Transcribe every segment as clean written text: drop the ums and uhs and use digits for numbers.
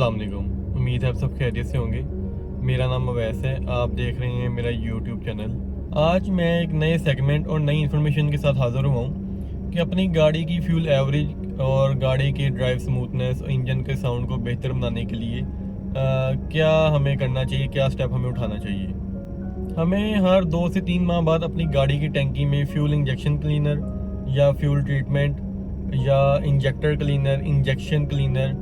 अस्सलाम वालेकुम। उम्मीद है आप सब खैरियत से होंगे। मेरा नाम अवैस है, आप देख रहे हैं मेरा यूट्यूब चैनल। आज मैं एक नए सेगमेंट और नई इन्फॉर्मेशन के साथ हाज़िर हुआ हूँ कि अपनी गाड़ी की फ्यूल एवरेज और गाड़ी की ड्राइव स्मूथनेस और इंजन के साउंड को बेहतर बनाने के लिए क्या हमें करना चाहिए, क्या स्टेप हमें उठाना चाहिए। हमें हर 2 से 3 माह बाद अपनी गाड़ी की टैंकी में फ्यूल इंजेक्शन क्लीनर या फ्यूल ट्रीटमेंट या इंजेक्टर क्लीनर, इंजेक्शन क्लीनर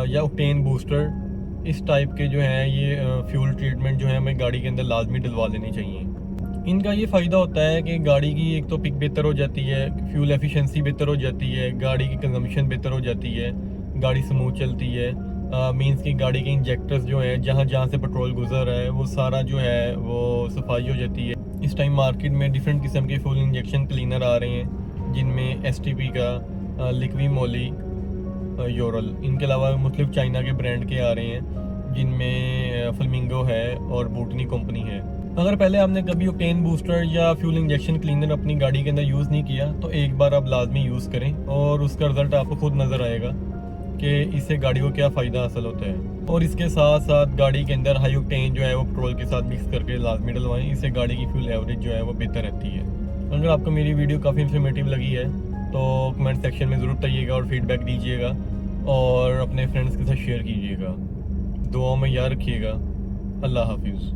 या ऑक्टेन बूस्टर, इस टाइप के जो हैं ये फ्यूल ट्रीटमेंट जो है हमें गाड़ी के अंदर लाजमी डलवा लेनी चाहिए। इनका ये फ़ायदा होता है कि गाड़ी की एक तो पिक बेहतर हो जाती है, फ्यूल एफिशिएंसी बेहतर हो जाती है, गाड़ी की कंजम्पशन बेहतर हो जाती है, गाड़ी स्मूथ चलती है। मींस कि गाड़ी के इंजेक्टर्स जो हैं जहाँ जहाँ से पेट्रोल गुजर रहा है वो सारा जो है वो सफाई हो जाती है। इस टाइम मार्केट में डिफरेंट किस्म के फ्यूल इंजेक्शन क्लीनर आ रहे हैं जिनमें एसटीपी का, लिक्वी मोली, यूरल, इनके अलावा मुख्तलिफ चाइना के ब्रांड के आ रहे हैं जिनमें फ्लेमिंगो है और बूटनी कंपनी है। अगर पहले आपने कभी ऑक्टेन बूस्टर या फ्यूल इंजेक्शन क्लीनर अपनी गाड़ी के अंदर यूज़ नहीं किया तो एक बार आप लाजमी यूज़ करें और उसका रिज़ल्ट आपको खुद नज़र आएगा कि इससे गाड़ी को क्या फ़ायदा हासिल होता है। और इसके साथ साथ गाड़ी के अंदर हाई ऑक्टेन जो है वो पेट्रोल के साथ मिक्स करके लाजमी डलवाएं, इससे गाड़ी की फ्यूल एवरेज जो है वो बेहतर रहती है। अगर आपको मेरी वीडियो काफ़ी इन्फॉर्मेटिव लगी है तो कमेंट सेक्शन में ज़रूर बताइएगा और फीडबैक दीजिएगा और अपने फ्रेंड्स के साथ शेयर कीजिएगा। दुआओं में याद रखिएगा। अल्लाह हाफिज़।